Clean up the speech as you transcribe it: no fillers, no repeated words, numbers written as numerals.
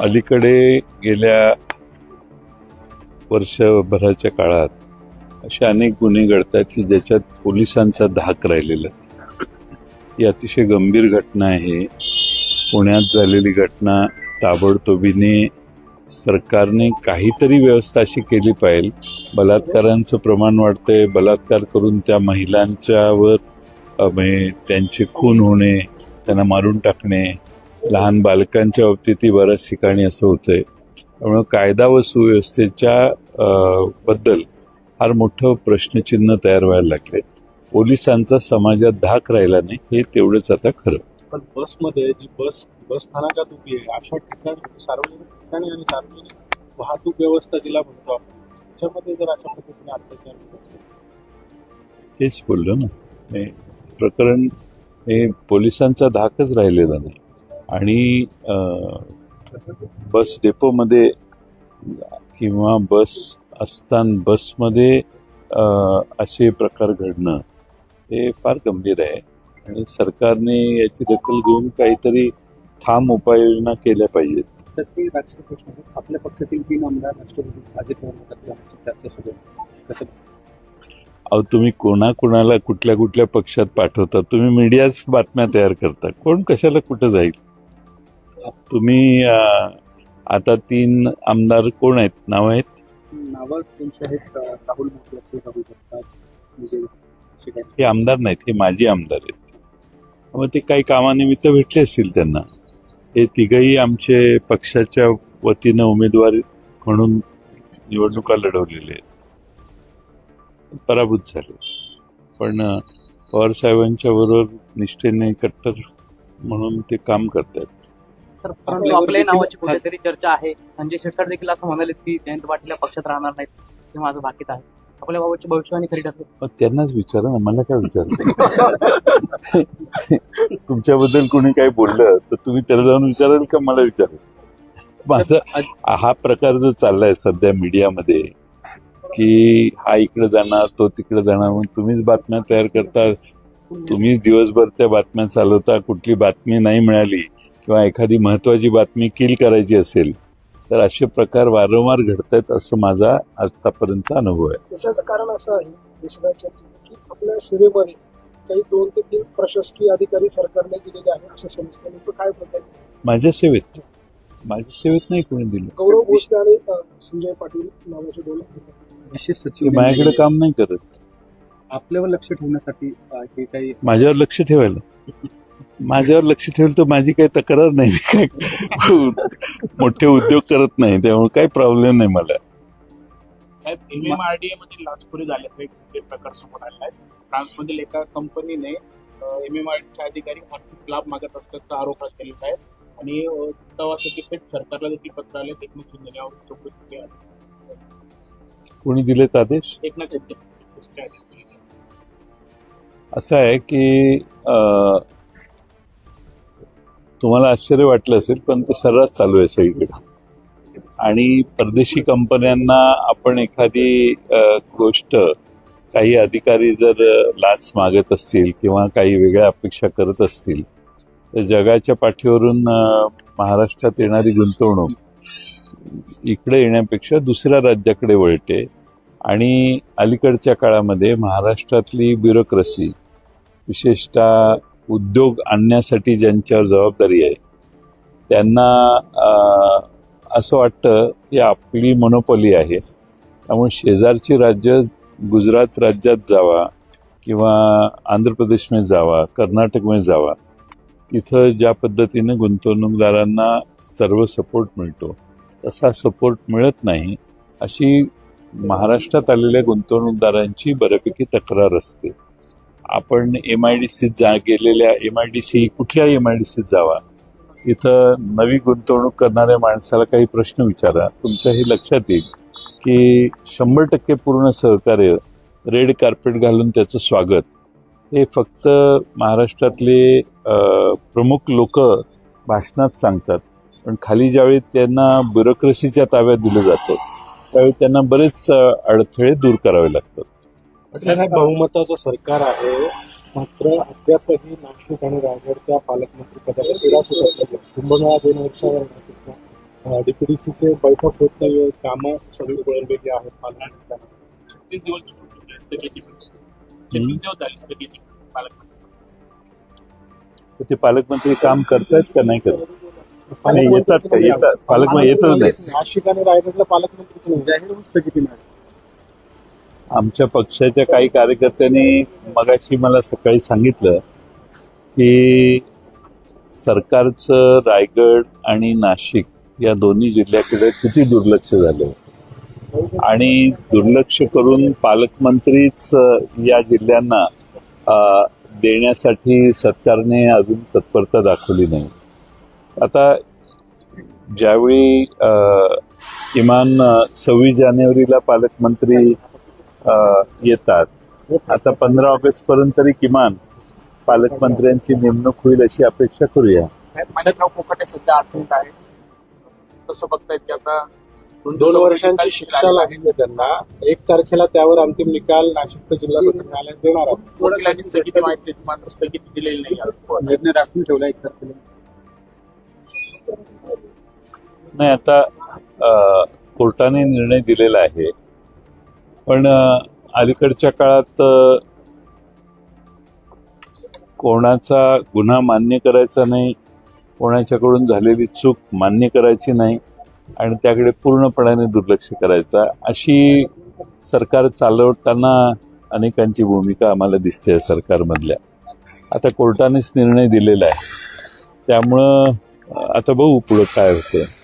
अलीकडे गेल्या वर्षभराच्या काळात असे अनेक गुन्हे घडतात की ज्याच्यात पोलिसांचा धाक राहिलेला. ही अतिशय गंभीर घटना आहे. पुण्यात झालेली घटना ताबडतोबीने सरकारने काहीतरी व्यवस्था अशी केली पाहिजे. बलात्कारांचं प्रमाण वाढतंय. बलात्कार करून त्या महिलांच्यावर त्यांचे खून होणे, त्यांना मारून टाकणे, लहान बालकांच्या बाबतीतही बऱ्याच ठिकाणी असं होतंय. त्यामुळे कायदा व सुव्यवस्थेच्या बद्दल फार मोठं प्रश्नचिन्ह तयार व्हायला लागले. पोलिसांचा समाजात धाक राहिला नाही हे तेवढंच आता खरं. पण बसमध्ये जी बस स्थानकात उभी आहे अशा ठिकाणी सार्वजनिक ठिकाणी आणि सार्वजनिक वाहतूक व्यवस्था जिला म्हणतो आपण, त्याच्यामध्ये जर अशा पद्धतीने अत्याचार होत असेल, तेच बोललो ना, हे प्रकरण हे पोलिसांचा धाकच राहिलेला नाही. आणि बस डेपोमध्ये किंवा बसमध्ये असे प्रकार घडणं हे फार गंभीर आहे आणि सरकारने याची दखल घेऊन काहीतरी ठाम उपाययोजना केल्या पाहिजेत. सर, ते राजकीय प्रश्न आहे. आपल्या पक्षातील 3 आमदार राष्ट्रपती अजित पवार चर्चा सुरू आहे. कसं अहो, तुम्ही कोणाला कुठल्या पक्षात पाठवता? तुम्ही मीडियाच बातम्या तयार करता. कोण कशाला कुठं जाईल? तुम्ही आता 3 आमदार कोण आहेत? नावं त्यांचे आहेत. राहुल मोदी असतील, राहुल जगताप, विजय शेखर. हे आमदार नाहीत, हे माजी आमदार आहेत. मग ते काही कामानिमित्त भेटले असतील त्यांना. हे तिघही आमचे पक्षाच्या वतीनं उमेदवार म्हणून निवडणुका लढवलेले आहेत. पराभूत झाले, पण पवार साहेबांच्या बरोबर निष्ठेने कट्टर म्हणून ते काम करतात. सर, परंतु आपल्या नावाची कुठेतरी चर्चा आहे. संजय शिरसाट देखील असं म्हणाले की जयंत पाटील पक्षात राहणार नाहीत, हे माझं भाकीत आहे. आपल्या बाबाची भविष्यवाणी खरी ठरली. मग त्यांनाच विचारा ना, मला काय विचारलं? तुमच्याबद्दल कोणी काही बोललं तर तुम्ही त्याला जाऊन विचाराल का मला विचाराल? माझा हा प्रकार जो चाललाय सध्या मीडियामध्ये की हा इकडे जाणार तो तिकडे जाणार म्हणून तुम्हीच बातम्या तयार करता, तुम्हीच दिवसभर त्या बातम्या चालवता. कुठली बातमी नाही मिळाली किंवा एखादी महत्वाची बातमी किल करायची असेल तर असे प्रकार वारंवार घडत आहेत, असं माझा आतापर्यंतचा अनुभव आहे. त्याचं कारण असं आहे देशराज्यात की आपल्या सेवेमध्ये काही 2 ते 3 प्रशासकीय अधिकारी सरकारने दिलेले आहेत असं समजतं. नेमकं काय प्रकार? माझ्या सेवेत नाही कोणी दिलं. गौरव भोसले आणि संजय पाटील नावाचे 2 विशेष ते सचिव माझ्याकडे काम नाही करत. आपल्यावर लक्ष ठेवण्यासाठी हे काही माझ्यावर लक्ष ठेवेल तर माझी काही तक्रार नाही. मी काय मोठे उद्योग करत नाही, त्यामुळे काही प्रॉब्लेम नाही मला. साहेब, MMRDA मध्ये लाचखोरी झाल्याचा एक प्रकार समोर आला आहे. फ्रान्समधील एका कंपनीने MMRDA अधिकारी आर्थिक लाभ मागत असल्याचा आरोप केलेला आहे आणि तपासासाठी थेट सरकारला देखील पत्र आले. एकनाथ शिंदे यावर चौकशीचे कोणी दिलेत आदेश? एकनाथ शिंदे असं आहे की तुम्हाला आश्चर्य वाटलं असेल पण ते सर्रास चालू आहे सगळीकडे. आणि परदेशी कंपन्यांना आपण एखादी गोष्ट, काही अधिकारी जर लाच मागत असतील किंवा काही वेगळ्या अपेक्षा करत असतील तर जगाच्या पाठीवरून महाराष्ट्रात येणारी गुंतवणूक इकडे येण्यापेक्षा दुसऱ्या राज्याकडे वळते. आणि अलीकडच्या काळामध्ये महाराष्ट्रातली ब्युरोक्रेसी, विशेषतः उद्योग आणण्यासाठी ज्यांच्यावर जबाबदारी आहे, त्यांना असं वाटतं की आपली मोनोपॉली आहे. त्यामुळे शेजारची राज्य गुजरात राज्यात जावा किंवा आंध्र प्रदेशमध्ये जावा, कर्नाटकमध्ये जावा, तिथं ज्या पद्धतीनं गुंतवणूकदारांना सर्व सपोर्ट मिळतो तसा सपोर्ट मिळत नाही, अशी महाराष्ट्रात आलेल्या गुंतवणूकदारांची बऱ्यापैकी तक्रार असते. आपण कुठल्याही MIDC जावा, इथं नवी गुंतवणूक करणाऱ्या माणसाला काही प्रश्न विचारा, तुमच्या हे लक्षात येईल की 100% पूर्ण सहकार्य, रेड कार्पेट घालून त्याचं स्वागत हे फक्त महाराष्ट्रातले प्रमुख लोक भाषणात सांगतात. पण खाली ज्यावेळी त्यांना ब्युरोक्रेसीच्या ताब्यात दिलं जातं त्यावेळी त्यांना बरेच अडथळे दूर करावे लागतात. बहुमताचं सरकार आहे, मात्र अद्यापही नाशिक आणि रायगडच्या पालकमंत्री पदाचा तिढा सुटत नाही. कुंभमेळा 2 वर्षावर डीपीडीसीचे बैठक होत नाही, कामं सगळी वळलेली आहेत पालकमंत्र्यांना. 36 दिवस स्थगिती 36 दिवस झाली स्थगिती पालकमंत्री. तर ते पालकमंत्री काम करतायत का नाही करत? आणि येतात का? येतात पालकमंत्री येतच नाही. नाशिक आणि रायगडला पालकमंत्रीच नाही, जाहीर स्थगिती नाही. आमच्या पक्षाच्या काही कार्यकर्त्यांनी मगाशी मला सकाळी सांगितलं की सरकारचं रायगड आणि नाशिक या दोन्ही जिल्ह्याकडे किती दुर्लक्ष झालं आणि दुर्लक्ष करून पालकमंत्रीच या जिल्ह्यांना देण्यासाठी सरकारने अजून तत्परता दाखवली नाही. आता ज्यावेळी किमान 26 जानेवारीला पालकमंत्री येतात, आता 15 ऑगस्ट पर्यंत तरी किमान पालकमंत्र्यांची नेमणूक होईल अशी अपेक्षा करूया. साहेब माणिकराव कोकाटे सध्या अडचणीत आहेत. तसं बघतायत की आता 2 वर्षांची शिक्षा लागली त्यांना. 1 तारखेला त्यावर अंतिम निकाल नाशिकचं जिल्हा सत्र न्यायालयात देणार आहे. वकिलांनी स्थगिती मागितली मात्र स्थगिती दिलेली नाही. निर्णय राखून ठेवला 1 तारखेला. नाही, आता कोर्टाने निर्णय दिलेला आहे, पण अलीकडच्या काळात कोणाचा गुन्हा मान्य करायचा नाही, कोणाच्याकडून झालेली चूक मान्य करायची नाही आणि त्याकडे पूर्णपणाने दुर्लक्ष करायचा, अशी सरकार चालवताना अनेकांची भूमिका आम्हाला दिसते सरकारमधल्या. आता कोर्टानेच निर्णय दिलेला आहे, त्यामुळं आता बघू पुढं काय होतं.